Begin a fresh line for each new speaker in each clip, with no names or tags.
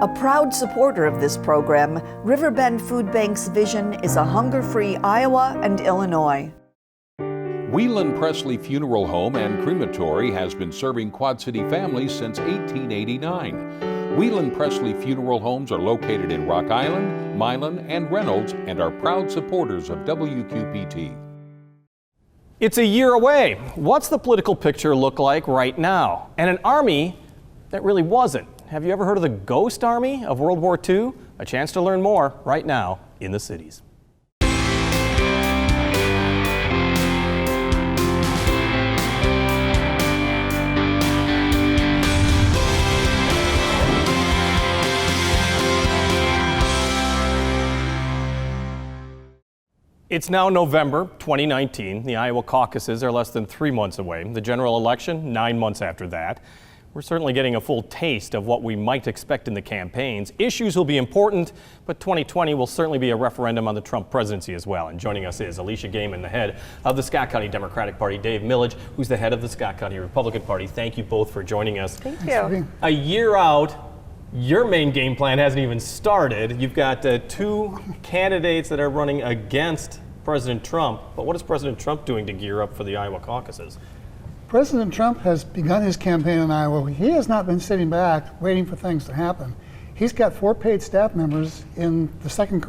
A proud supporter of this program, Riverbend Food Bank's vision is a hunger-free Iowa and Illinois.
Whelan Presley Funeral Home and Crematory has been serving Quad City families since 1889. Whelan Presley Funeral Homes are located in Rock Island, Milan, and Reynolds and are proud supporters of WQPT.
It's a year away. What's the political picture look like right now? And an army that really wasn't. Have you ever heard of the Ghost Army of World War II? A chance to learn more right now in the cities. It's now November 2019. The Iowa caucuses are less than 3 months away. The general election, 9 months after that. We're certainly getting a full taste of what we might expect in the campaigns. Issues will be important, but 2020 will certainly be a referendum on the Trump presidency as well. And joining us is Alicia Gaiman, the head of the Scott County Democratic Party, Dave Millage, who's the head of the Scott County Republican Party. Thank you both for joining us.
Thank you.
A year out, your main game plan hasn't even started. You've got two candidates that are running against President Trump, but what is President Trump doing to gear up for the Iowa caucuses?
President Trump has begun his campaign in Iowa. He has not been sitting back waiting for things to happen. He's got 4 paid staff members in the 2nd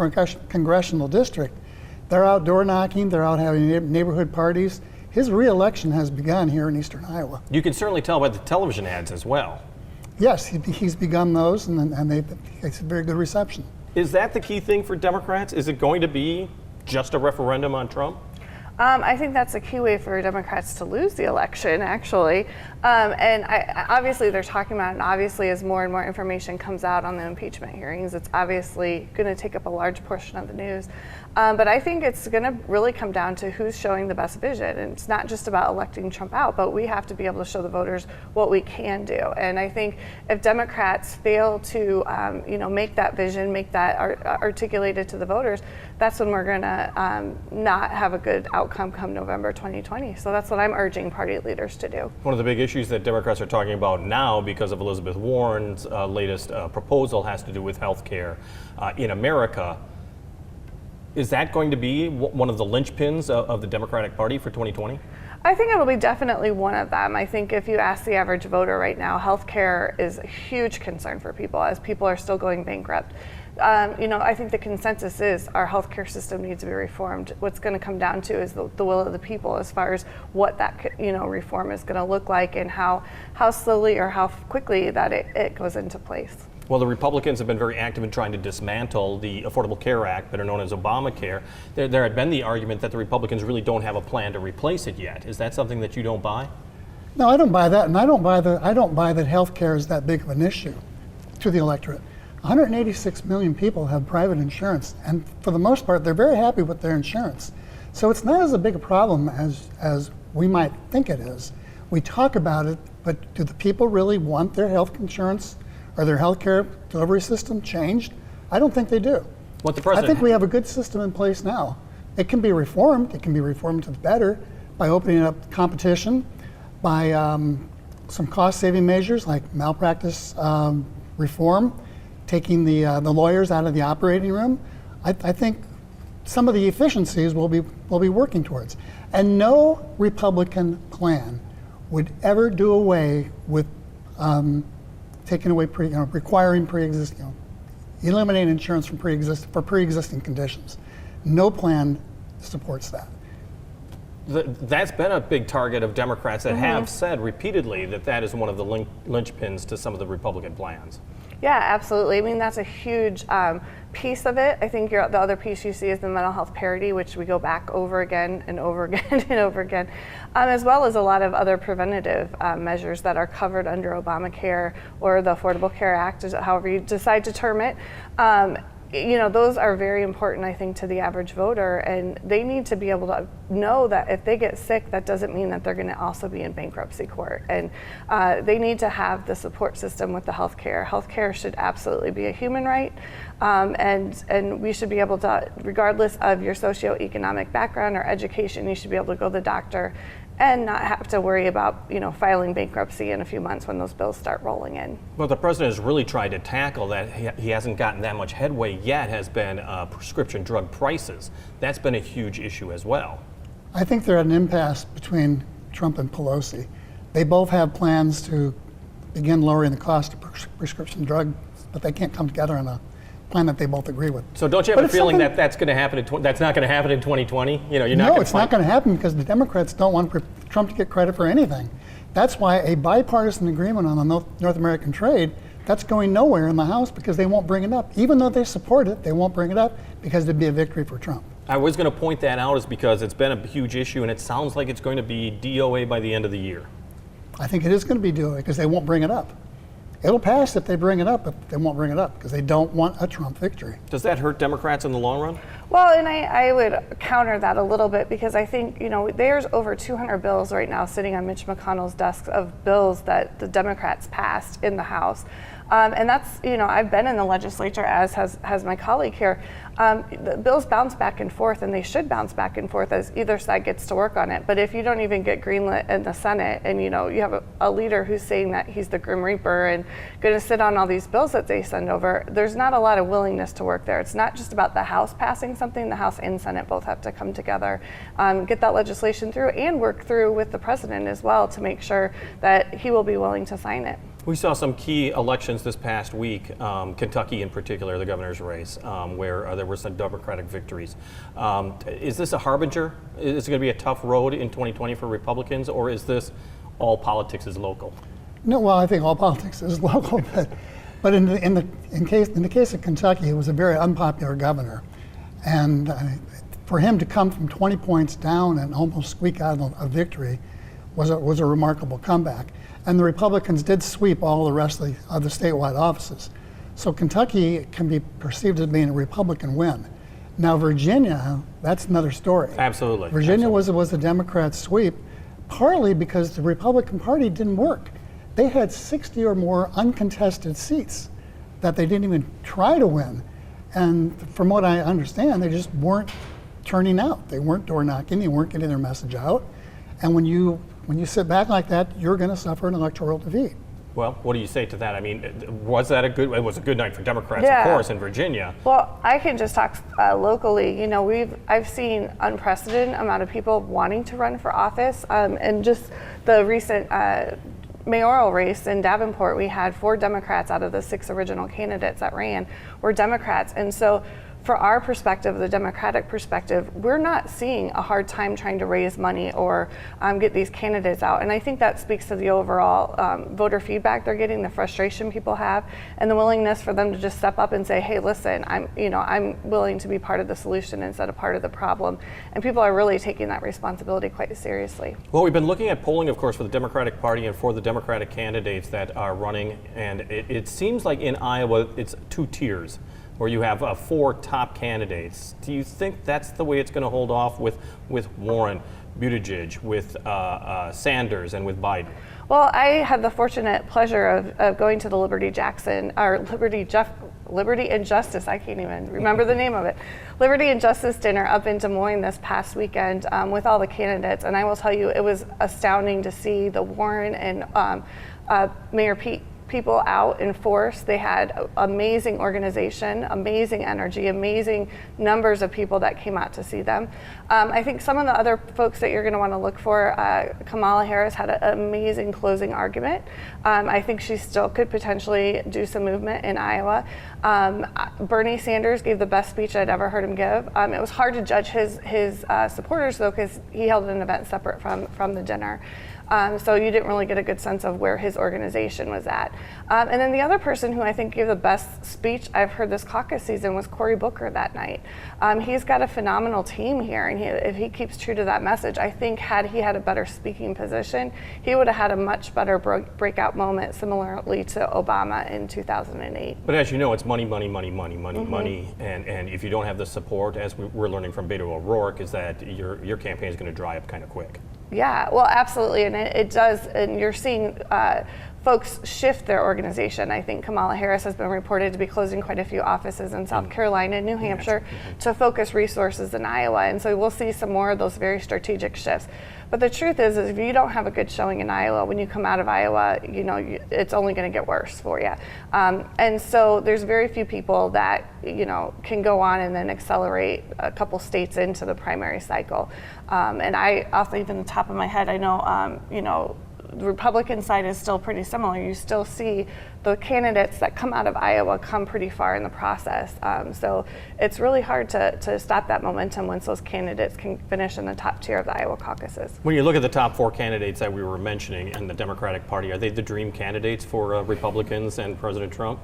Congressional District. They're out door knocking, they're out having neighborhood parties. His re-election has begun here in eastern Iowa.
You can certainly tell by the television ads as well.
Yes, he's begun those, and it's a very good reception.
Is that the key thing for Democrats? Is it going to be just a referendum on Trump?
I think that's a key way for Democrats to lose the election, actually. Obviously, they're talking about it, and obviously, as more and more information comes out on the impeachment hearings, it's obviously going to take up a large portion of the news. But I think it's going to really come down to who's showing the best vision. And it's not just about electing Trump out, but we have to be able to show the voters what we can do. And I think if Democrats fail to, make that vision, make that articulated to the voters, that's when we're going to not have a good outcome come November 2020. So that's what I'm urging party leaders to do.
One of the big issues that Democrats are talking about now, because of Elizabeth Warren's latest proposal, has to do with health care in America. Is that going to be one of the linchpins of the Democratic Party for 2020?
I think it'll be definitely one of them. I think if you ask the average voter right now, healthcare is a huge concern for people as people are still going bankrupt. I think the consensus is our healthcare system needs to be reformed. What's going to come down to is the will of the people as far as what that reform is going to look like and how slowly or how quickly that it goes into place.
Well, the Republicans have been very active in trying to dismantle the Affordable Care Act, better known as Obamacare. There had been the argument that the Republicans really don't have a plan to replace it yet. Is that something that you don't buy?
No, I don't buy that, and I don't buy that health care is that big of an issue to the electorate. 186 million people have private insurance, and for the most part, they're very happy with their insurance. So it's not as big a problem as we might think it is. We talk about it, but do the people really want their health insurance or their health care delivery system changed? I don't think they do. I think we have a good system in place now. It can be reformed. It can be reformed to the better by opening up competition, by some cost-saving measures like malpractice reform, taking the lawyers out of the operating room. I think some of the efficiencies we'll be working towards. And no Republican plan would ever do away with taking away requiring pre-existing, eliminating insurance from pre-existing conditions. No plan supports that.
That's been a big target of Democrats that have said repeatedly that is one of the linchpins to some of the Republican plans.
Yeah, absolutely. I mean, that's a huge piece of it. I think the other piece you see is the mental health parity, which we go back over again and over again and over again, as well as a lot of other preventative measures that are covered under Obamacare or the Affordable Care Act, however you decide to term it. Those are very important, I think, to the average voter, and they need to be able to know that if they get sick, that doesn't mean that they're going to also be in bankruptcy court. And they need to have the support system with the healthcare. Healthcare should absolutely be a human right, and we should be able to, regardless of your socioeconomic background or education, you should be able to go to the doctor and not have to worry about, filing bankruptcy in a few months when those bills start rolling in.
Well, the president has really tried to tackle that. He hasn't gotten that much headway yet, has been prescription drug prices. That's been a huge issue as well.
I think they're at an impasse between Trump and Pelosi. They both have plans to begin lowering the cost of prescription drugs, but they can't come together on a plan that they both agree with.
So don't you have a feeling that that's going to happen? That's not going to happen in 2020.
No, it's not going to happen because the Democrats don't want Trump to get credit for anything. That's why a bipartisan agreement on the North American trade, that's going nowhere in the House because they won't bring it up. Even though they support it, they won't bring it up because it'd be a victory for Trump.
I was going to point that out is because it's been a huge issue and it sounds like it's going to be DOA by the end of the year.
I think it is going to be DOA because they won't bring it up. It'll pass if they bring it up, but they won't bring it up because they don't want a Trump victory.
Does that hurt Democrats in the long run?
Well, and I would counter that a little bit because I think, there's over 200 bills right now sitting on Mitch McConnell's desk of bills that the Democrats passed in the House. And that's, I've been in the legislature, as has my colleague here. The bills bounce back and forth, and they should bounce back and forth as either side gets to work on it. But if you don't even get greenlit in the Senate, and you have a leader who's saying that he's the Grim Reaper and going to sit on all these bills that they send over, there's not a lot of willingness to work there. It's not just about the House passing something. The House and Senate both have to come together, get that legislation through, and work through with the president as well to make sure that he will be willing to sign it.
We saw some key elections this past week, Kentucky in particular, the governor's race, where there were some Democratic victories. Is this a harbinger? Is it going to be a tough road in 2020 for Republicans, or is this all politics is local?
No, well, I think all politics is local, but in the case of Kentucky, it was a very unpopular governor, and for him to come from 20 points down and almost squeak out a victory was a remarkable comeback. And the Republicans did sweep all the rest of the statewide offices. So Kentucky can be perceived as being a Republican win. Now Virginia, that's another story.
Absolutely.
Virginia was a Democrat sweep, partly because the Republican Party didn't work. They had 60 or more uncontested seats that they didn't even try to win. And from what I understand, they just weren't turning out. They weren't door knocking, they weren't getting their message out. And when you sit back like that, you're going to suffer an electoral defeat.
Well, what do you say to that? I mean, it was a good night for Democrats,
Yeah.
of course, in Virginia.
Well, I can just talk locally. I've seen unprecedented amount of people wanting to run for office, and just the recent mayoral race in Davenport, we had 4 Democrats out of the 6 original candidates that ran were Democrats, and so. For our perspective, the Democratic perspective, we're not seeing a hard time trying to raise money or get these candidates out. And I think that speaks to the overall voter feedback they're getting, the frustration people have, and the willingness for them to just step up and say, hey, listen, I'm willing to be part of the solution instead of part of the problem. And people are really taking that responsibility quite seriously.
Well, we've been looking at polling, of course, for the Democratic Party and for the Democratic candidates that are running. And it seems like in Iowa, it's 2 tiers, where you have 4 top candidates. Do you think that's the way it's going to hold off with Warren, Buttigieg, with Sanders, and with Biden?
Well, I had the fortunate pleasure of going to the Liberty and Justice, I can't even remember the name of it, Liberty and Justice dinner up in Des Moines this past weekend with all the candidates. And I will tell you, it was astounding to see the Warren and Mayor Pete people out in force. They had amazing organization, amazing energy, amazing numbers of people that came out to see them. I think some of the other folks that you're going to want to look for, Kamala Harris had an amazing closing argument. I think she still could potentially do some movement in Iowa. Bernie Sanders gave the best speech I'd ever heard him give. It was hard to judge his supporters though, because he held an event separate from the dinner. So you didn't really get a good sense of where his organization was at. And then the other person who I think gave the best speech I've heard this caucus season was Cory Booker that night. He's got a phenomenal team here, and if he keeps true to that message, I think had he had a better speaking position, he would have had a much better breakout moment, similarly to Obama in 2008.
But as you know, it's money, money, money, money, money, money, and if you don't have the support, as we're learning from Beto O'Rourke, is that your campaign is going to dry up kind of quick.
Yeah, well, absolutely, and it does, and you're seeing folks shift their organization. I think Kamala Harris has been reported to be closing quite a few offices in South Carolina and New Hampshire to focus resources in Iowa, and so we'll see some more of those very strategic shifts. But the truth is if you don't have a good showing in Iowa, when you come out of Iowa, it's only going to get worse for you. And so there's very few people that, can go on and then accelerate a couple states into the primary cycle. And I'll think on the top of my head, I know, the Republican side is still pretty similar. You still see the candidates that come out of Iowa come pretty far in the process. So it's really hard to stop that momentum once those candidates can finish in the top tier of the Iowa caucuses.
When you look at the top 4 candidates that we were mentioning in the Democratic Party, are they the dream candidates for Republicans and President Trump?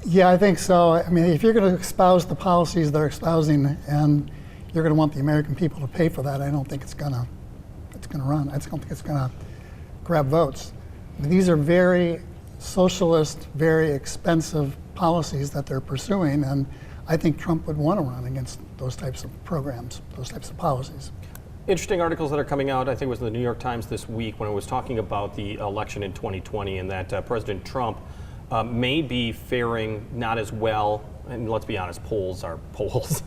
Yeah, I think so. I mean, if you're going to espouse the policies they're espousing and you're going to want the American people to pay for that, I don't think it's going to run. I don't think it's going to grab votes. I mean, these are very socialist, very expensive policies that they're pursuing, and I think Trump would want to run against those types of programs, those types of policies.
Interesting articles that are coming out, I think it was in the New York Times this week when it was talking about the election in 2020 and that President Trump may be faring not as well, and let's be honest, polls are polls,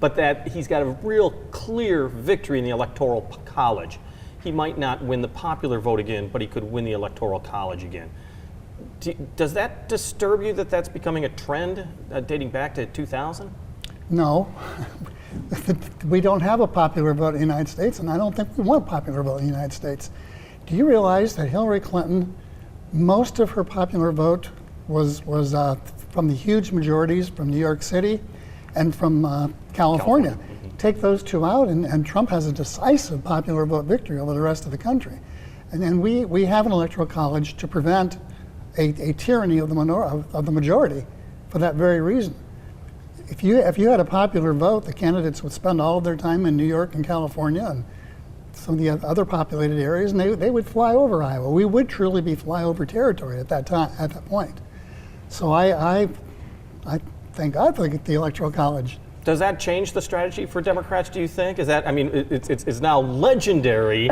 but that he's got a real clear victory in the Electoral College. He might not win the popular vote again, but he could win the Electoral College again. Does that disturb you that that's becoming a trend dating back to 2000?
No. We don't have a popular vote in the United States, and I don't think we want a popular vote in the United States. Do you realize that Hillary Clinton, most of her popular vote was from the huge majorities from New York City and from California. Take those two out, and Trump has a decisive popular vote victory over the rest of the country. And we have an electoral college to prevent a tyranny of the majority for that very reason. If you had a popular vote, the candidates would spend all of their time in New York and California and some of the other populated areas, and they would fly over Iowa. We would truly be flyover territory at that point. So I think the electoral college.
Does that change the strategy for Democrats, do you think? Is that, I mean, it's now legendary,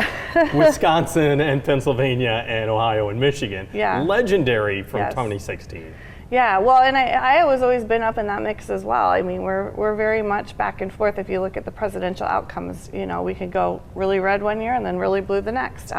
Wisconsin and Pennsylvania and Ohio and Michigan.
Yeah.
Legendary from 2016.
Yeah, well, and Iowa's always been up in that mix as well. I mean, we're very much back and forth. If you look at the presidential outcomes, we could go really red one year and then really blue the next.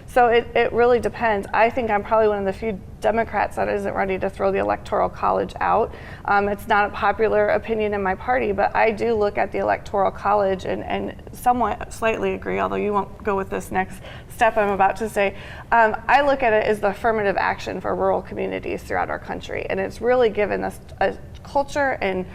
So it really depends. I think I'm probably one of the few Democrats that isn't ready to throw the Electoral College out. It's not a popular opinion in my party, but I do look at the Electoral College and somewhat slightly agree, although you won't go with this next step I'm about to say. I look at it as the affirmative action for rural communities throughout our country, and it's really given us a culture and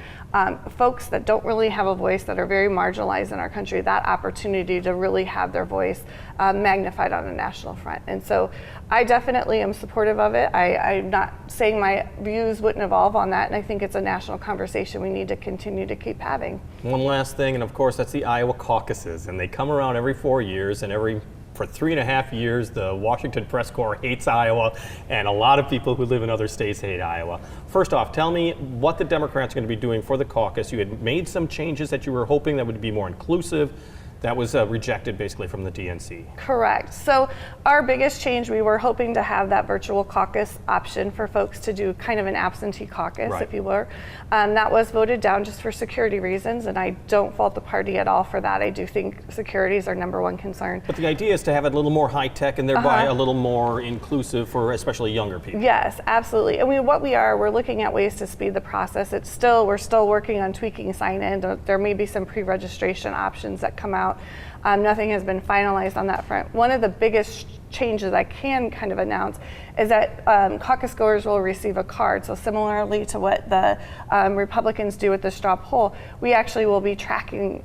folks that don't really have a voice, that are very marginalized in our country, that opportunity to really have their voice magnified on a national front. And so I definitely am supportive of it. I'm not saying my views wouldn't evolve on that, and I think it's a national conversation we need to continue to keep having.
One last thing, and of course that's the Iowa caucuses, and they come around every 4 years, and for 3.5 years, the Washington Press Corps hates Iowa, and a lot of people who live in other states hate Iowa. First off, tell me what the Democrats are going to be doing for the caucus. You had made some changes that you were hoping that would be more inclusive. That was rejected basically from the DNC.
Correct. So our biggest change, we were hoping to have that virtual caucus option for folks to do kind of an absentee caucus,
Right.
if you were. That was voted down just for security reasons, and I don't fault the party at all for that. I do think security is our number one concern.
But the idea is to have it a little more high-tech and thereby a little more inclusive for especially younger people.
Yes, absolutely. And we're looking at ways to speed the process. We're still working on tweaking sign-in. There may be some pre-registration options that come out. Nothing has been finalized on that front. One of the biggest changes I can kind of announce is that caucus goers will receive a card. So similarly to what the Republicans do with the straw poll, we actually will be tracking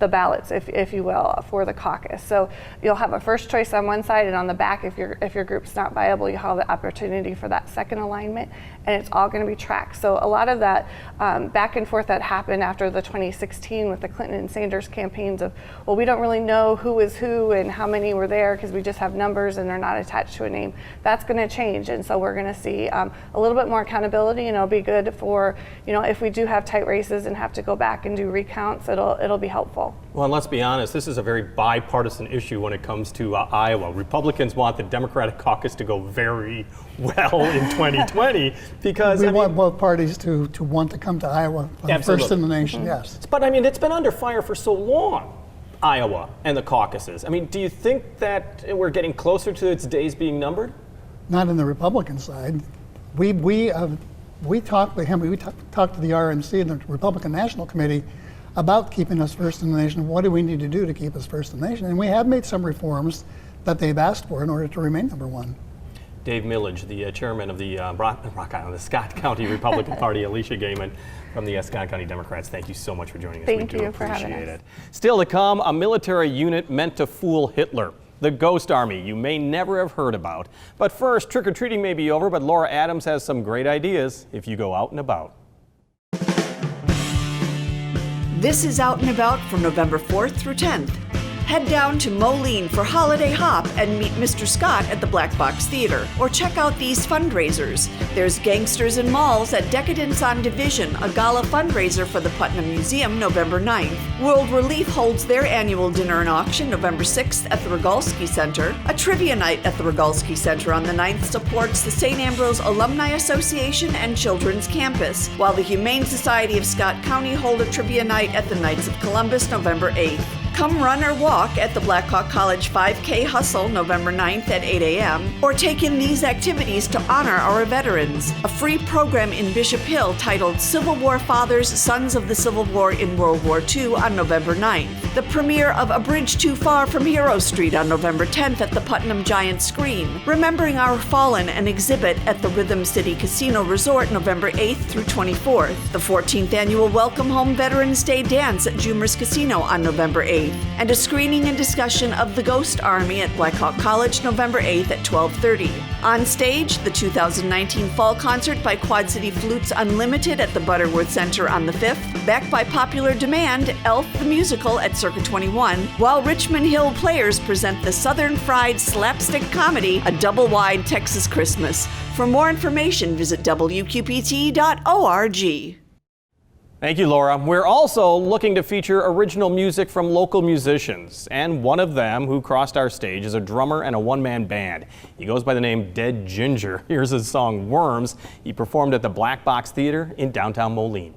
the ballots, if you will, for the caucus. So you'll have a first choice on one side, and on the back, if your group's not viable, you'll have the opportunity for that second alignment, and it's all going to be tracked. So a lot of that back and forth that happened after the 2016 with the Clinton and Sanders campaigns of, well, we don't really know who is who and how many were there because we just have numbers and they're not attached to a name. That's going to change, and so we're going to see a little bit more accountability, and it'll be good for, if we do have tight races and have to go back and do recounts, it'll be helpful.
Well, and let's be honest, this is a very bipartisan issue when it comes to Iowa. Republicans want the Democratic caucus to go very well in 2020 because
we want both parties to want to come to Iowa first in the nation, yes.
But I mean, it's been under fire for so long, Iowa and the caucuses. I mean, do you think that we're getting closer to its days being numbered?
Not in the Republican side. We talked to him. We talked to the RNC and the Republican National Committee about keeping us first in the nation. What do we need to do to keep us first in the nation? And we have made some reforms that they've asked for in order to remain number one.
Dave Millage, the chairman of the Rock Island, the Scott County Republican Party, Alicia Gaiman from the Scott County Democrats. Thank you so much for joining us.
Thank
we do
you for having
appreciate
us.
it. Still to come, a military unit meant to fool Hitler. The Ghost Army you may never have heard about. But first, trick-or-treating may be over, but Laura Adams has some great ideas if you go out and about.
This is Out and About from November 4th through 10th. Head down to Moline for Holiday Hop and meet Mr. Scott at the Black Box Theater. Or check out these fundraisers. There's Gangsters and Malls at Decadence on Division, a gala fundraiser for the Putnam Museum, November 9th. World Relief holds their annual dinner and auction November 6th at the Rogalski Center. A trivia night at the Rogalski Center on the 9th supports the St. Ambrose Alumni Association and Children's Campus, while the Humane Society of Scott County hold a trivia night at the Knights of Columbus, November 8th. Come run or walk at the Blackhawk College 5K Hustle November 9th at 8 a.m. or take in these activities to honor our veterans. A free program in Bishop Hill titled Civil War Fathers, Sons of the Civil War in World War II on November 9th. The premiere of A Bridge Too Far from Hero Street on November 10th at the Putnam Giant Screen. Remembering Our Fallen, an exhibit at the Rhythm City Casino Resort November 8th through 24th. The 14th annual Welcome Home Veterans Day Dance at Jumer's Casino on November 8th. And a screening and discussion of The Ghost Army at Blackhawk College November 8th at 12:30. On stage, the 2019 Fall Concert by Quad City Flutes Unlimited at the Butterworth Center on the 5th, backed by popular demand, Elf the Musical at Circa 21, while Richmond Hill Players present the Southern Fried slapstick comedy, A Double-Wide Texas Christmas. For more information, visit wqpt.org.
Thank you, Laura. We're also looking to feature original music from local musicians, and one of them who crossed our stage is a drummer and a one-man band. He goes by the name Dead Ginger. Here's his song Worms. He performed at the Black Box Theater in downtown Moline.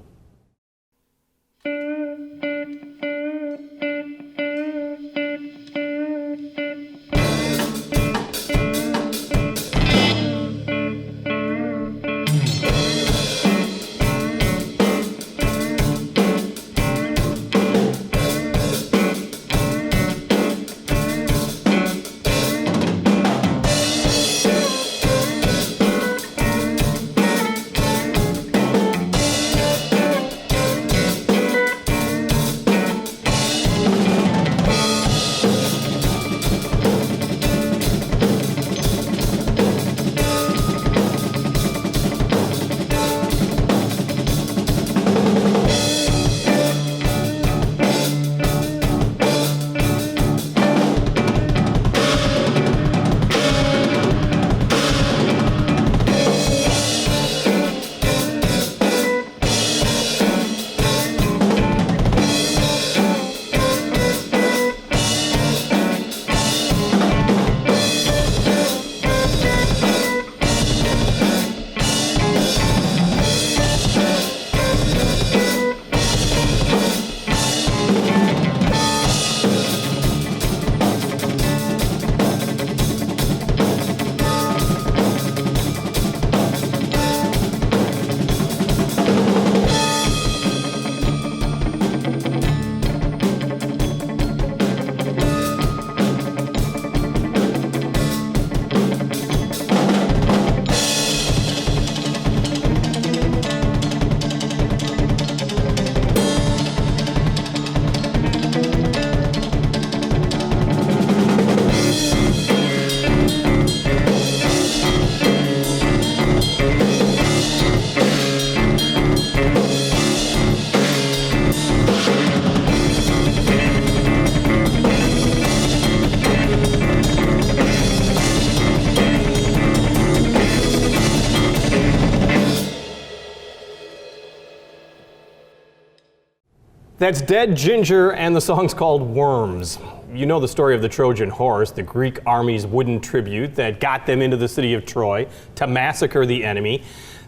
That's Dead Ginger, and the song's called Worms. You know the story of the Trojan horse, the Greek army's wooden tribute that got them into the city of Troy to massacre the enemy.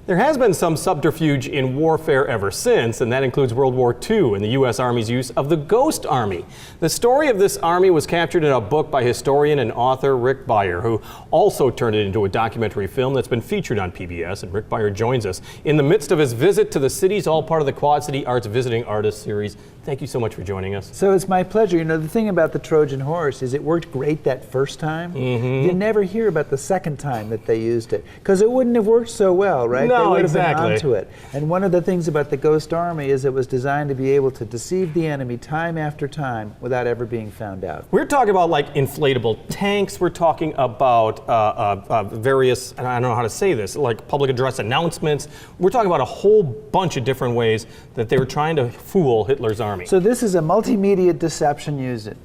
There has been some subterfuge in warfare ever since, and that includes World War II and the U.S. Army's use of the Ghost Army. The story of this army was captured in a book by historian and author Rick Beyer, who also turned it into a documentary film that's been featured on PBS, and Rick Beyer joins us in the midst of his visit to the cities, all part of the Quad City Arts Visiting Artist Series. Thank you so much for joining us.
So it's my pleasure. You know, the thing about the Trojan horse is it worked great that first time. You never hear about the second time that they used it, because it wouldn't have worked so well, right?
No,
they would
exactly.
have been onto it. And one of the things about the Ghost Army is it was designed to be able to deceive the enemy time after time without ever being found out.
We're talking about like inflatable tanks. We're talking about various, and I don't know how to say this, like public address announcements. We're talking about a whole bunch of different ways that they were trying to fool Hitler's army.
So this is a multimedia deception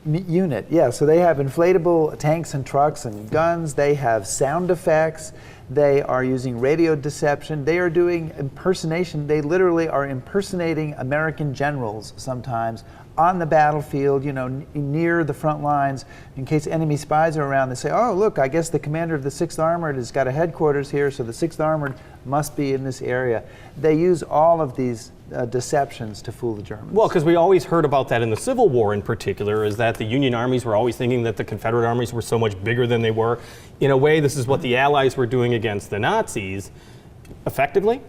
unit. Yeah, so they have inflatable tanks and trucks and guns. They have sound effects. They are using radio deception. They are doing impersonation. They literally are impersonating American generals sometimes on the battlefield, you know, near the front lines. In case enemy spies are around, they say, oh, look, I guess the commander of the 6th Armored has got a headquarters here, so the 6th Armored must be in this area. They use all of these deceptions to fool the Germans.
Well, because we always heard about that in the Civil War in particular, is that the Union armies were always thinking that the Confederate armies were so much bigger than they were. In a way, this is what the Allies were doing against the Nazis, effectively.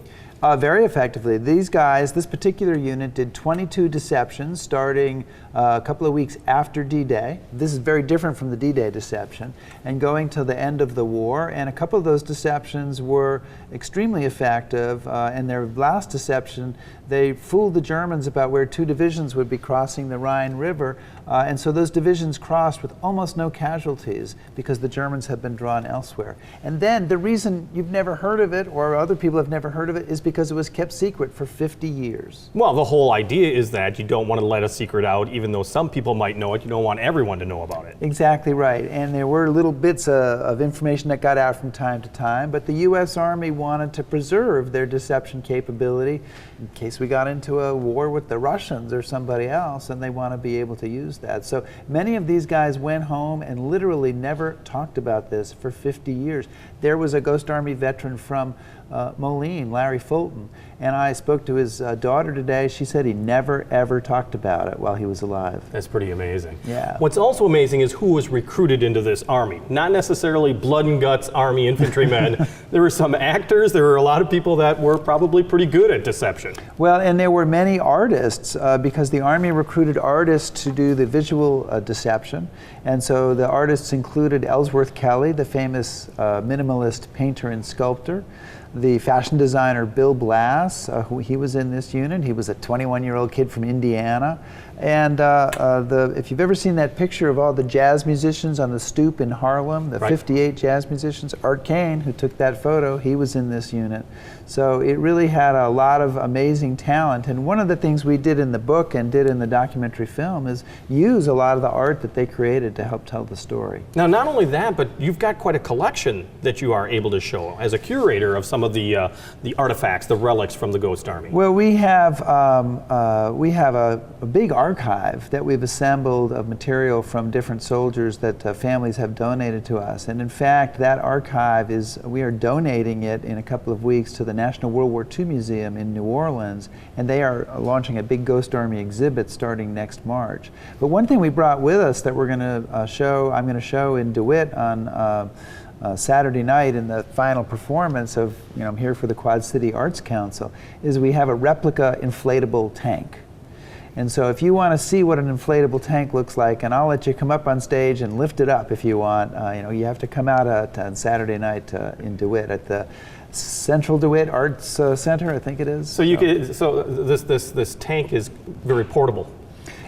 Very effectively. These guys, this particular unit, did 22 deceptions starting a couple of weeks after D-Day. This is very different from the D-Day deception, and going to the end of the war. And a couple of those deceptions were extremely effective. In their last deception, they fooled the Germans about where 2 divisions would be crossing the Rhine River. And so those divisions crossed with almost no casualties because the Germans had been drawn elsewhere. And then the reason you've never heard of it, or other people have never heard of it, is because it was kept secret for 50 years.
Well, the whole idea is that you don't want to let a secret out, even though some people might know it. You don't want everyone to know about it.
Exactly right. And there were little bits of information that got out from time to time, but the U.S. Army wanted to preserve their deception capability in case we got into a war with the Russians or somebody else, and they want to be able to use that. So many of these guys went home and literally never talked about this for 50 years. There was a Ghost Army veteran from Moline, Larry Fulton, and I spoke to his daughter today. She said he never ever talked about it while he was alive.
That's pretty amazing.
Yeah.
What's also amazing is who was recruited into this army. Not necessarily blood and guts army infantrymen. There were some actors, there were a lot of people that were probably pretty good at deception.
Well, and there were many artists because the Army recruited artists to do the visual deception. And so the artists included Ellsworth Kelly, the famous minimalist painter and sculptor, the fashion designer Bill Blass, he was in this unit. He was a 21-year-old kid from Indiana. And if you've ever seen that picture of all the jazz musicians on the stoop in Harlem, the 58 jazz musicians, Art Kane, who took that photo, he was in this unit. So it really had a lot of amazing talent. And one of the things we did in the book and did in the documentary film is use a lot of the art that they created to help tell the story.
Now, not only that, but you've got quite a collection that you are able to show as a curator of some of the artifacts, the relics from the Ghost Army.
Well, we have a big archive that we've assembled of material from different soldiers that families have donated to us. And in fact, that archive we are donating it in a couple of weeks to the National World War II Museum in New Orleans, and they are launching a big Ghost Army exhibit starting next March. But one thing we brought with us that we're going to show, I'm going to show in DeWitt on Saturday night in the final performance of, I'm here for the Quad City Arts Council, is we have a replica inflatable tank. And so if you want to see what an inflatable tank looks like, and I'll let you come up on stage and lift it up if you want, you have to come out on Saturday night in DeWitt at the Central DeWitt Arts Center, I think it is.
So this tank is very portable.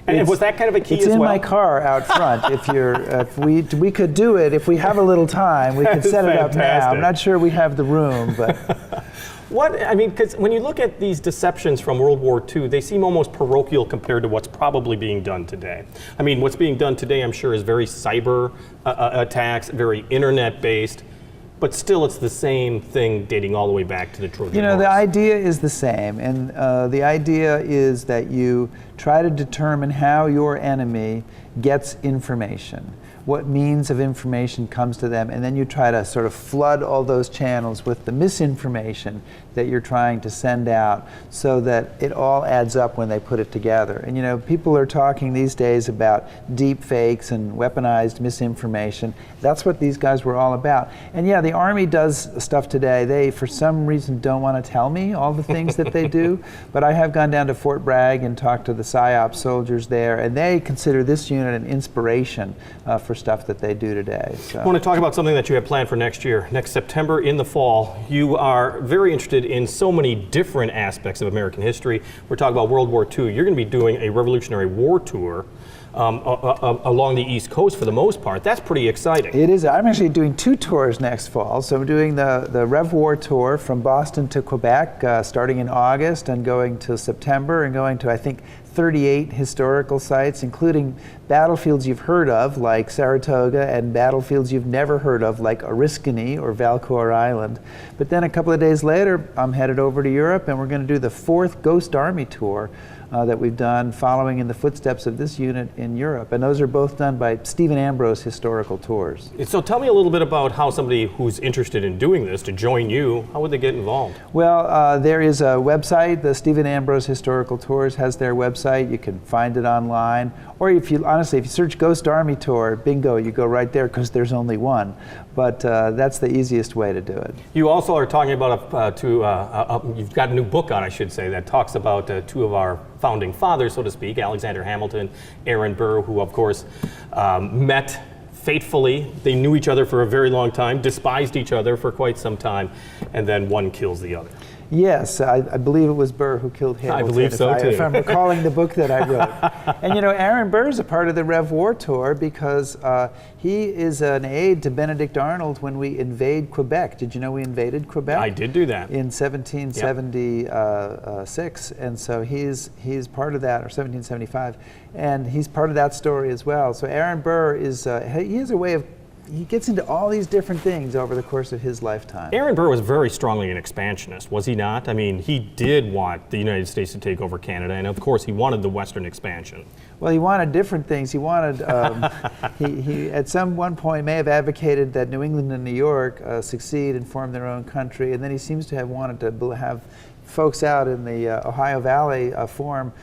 And was that kind of a key as well?
It's in my car out front. If we could do it, if we have a little time, we could set it up now. I'm not sure we have the room, but.
Because when you look at these deceptions from World War II, they seem almost parochial compared to what's probably being done today. I mean, what's being done today, I'm sure, is very cyber attacks, very internet-based. But still, it's the same thing dating all the way back to the Trojan
You know,
horse.
the idea is the same, and the idea is that you try to determine how your enemy gets information, what means of information comes to them, and then you try to sort of flood all those channels with the misinformation that you're trying to send out so that it all adds up when they put it together. And you know, people are talking these days about deep fakes and weaponized misinformation. That's what these guys were all about. And yeah, the Army does stuff today. They, for some reason, don't want to tell me all the things that they do, but I have gone down to Fort Bragg and talked to the PSYOP soldiers there, and they consider this unit an inspiration for stuff that they do today. So.
I want to talk about something that you have planned for next year. Next September in the fall, you are very interested in so many different aspects of American history. We're talking about World War II. You're going to be doing a Revolutionary War tour along the East Coast for the most part. That's pretty exciting.
It is. I'm actually doing 2 tours next fall. So I'm doing the Rev War tour from Boston to Quebec, starting in August and going to September, and going to, I think, 38 historical sites, including battlefields you've heard of, like Saratoga, and battlefields you've never heard of, like Oriskany or Valcour Island. But then a couple of days later, I'm headed over to Europe, and we're going to do the 4th Ghost Army tour that we've done, following in the footsteps of this unit in Europe. And those are both done by Stephen Ambrose Historical Tours.
So tell me a little bit about how somebody who's interested in doing this, to join you, how would they get involved?
Well, there is a website. The Stephen Ambrose Historical Tours has their website. You can find it online. Or if you search Ghost Army Tour, bingo, you go right there, because there's only one. But that's the easiest way to do it.
You also are talking about you've got a new book out, I should say, that talks about 2 of our founding fathers, so to speak, Alexander Hamilton, Aaron Burr, who of course met fatefully. They knew each other for a very long time, despised each other for quite some time, and then one kills the other.
Yes, I believe it was Burr who killed Hamilton.
I believe so, too.
If I'm recalling the book that I wrote. And you know, Aaron Burr is a part of the Rev War tour because he is an aide to Benedict Arnold when we invade Quebec. Did you know we invaded Quebec?
I did do that.
In 1776, and so he's part of that, or 1775, and he's part of that story as well. So Aaron Burr is, he has a way of, he gets into all these different things over the course of his lifetime.
Aaron Burr was very strongly an expansionist, was he not? I mean, he did want the United States to take over Canada, and of course he wanted the Western expansion.
Well, he wanted different things. He wanted, he at one point may have advocated that New England and New York succeed and form their own country, and then he seems to have wanted to have folks out in the Ohio Valley form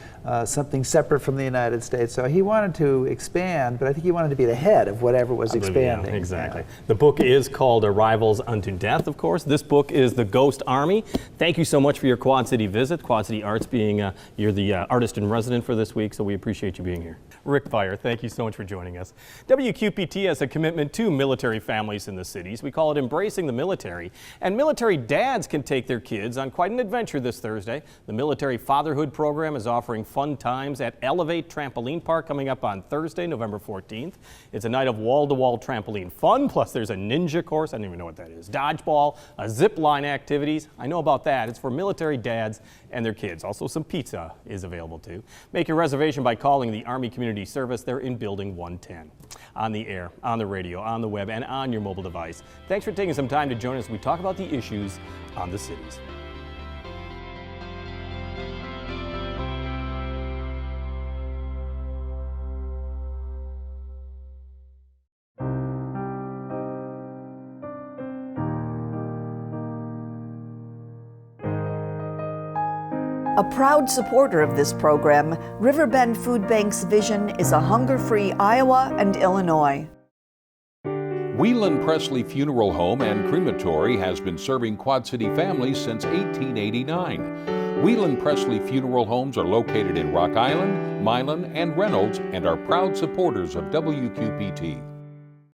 something separate from the United States. So he wanted to expand, but I think he wanted to be the head of whatever was expanding.
Yeah, exactly. Yeah. The book is called Arrivals Unto Death, of course. This book is The Ghost Army. Thank you so much for your Quad City visit. Quad City Arts being, you're the artist in resident for this week, so we appreciate you being here. Rick Beyer, thank you so much for joining us. WQPT has a commitment to military families in the cities. We call it Embracing the Military. And military dads can take their kids on quite an adventure this Thursday. The Military Fatherhood Program is offering fun times at Elevate Trampoline Park coming up on Thursday, November 14th. It's a night of wall-to-wall trampoline fun, plus there's a ninja course, I don't even know what that is, dodgeball, zip line activities. I know about that. It's for military dads and their kids. Also, some pizza is available too. Make your reservation by calling the Army Community Service. They're in Building 110. On the air, on the radio, on the web, and on your mobile device. Thanks for taking some time to join us as we talk about the issues on the cities.
A proud supporter of this program, Riverbend Food Bank's vision is a hunger-free Iowa and Illinois.
Whelan Presley Funeral Home and Crematory has been serving Quad City families since 1889. Whelan Presley Funeral Homes are located in Rock Island, Milan, and Reynolds and are proud supporters of WQPT.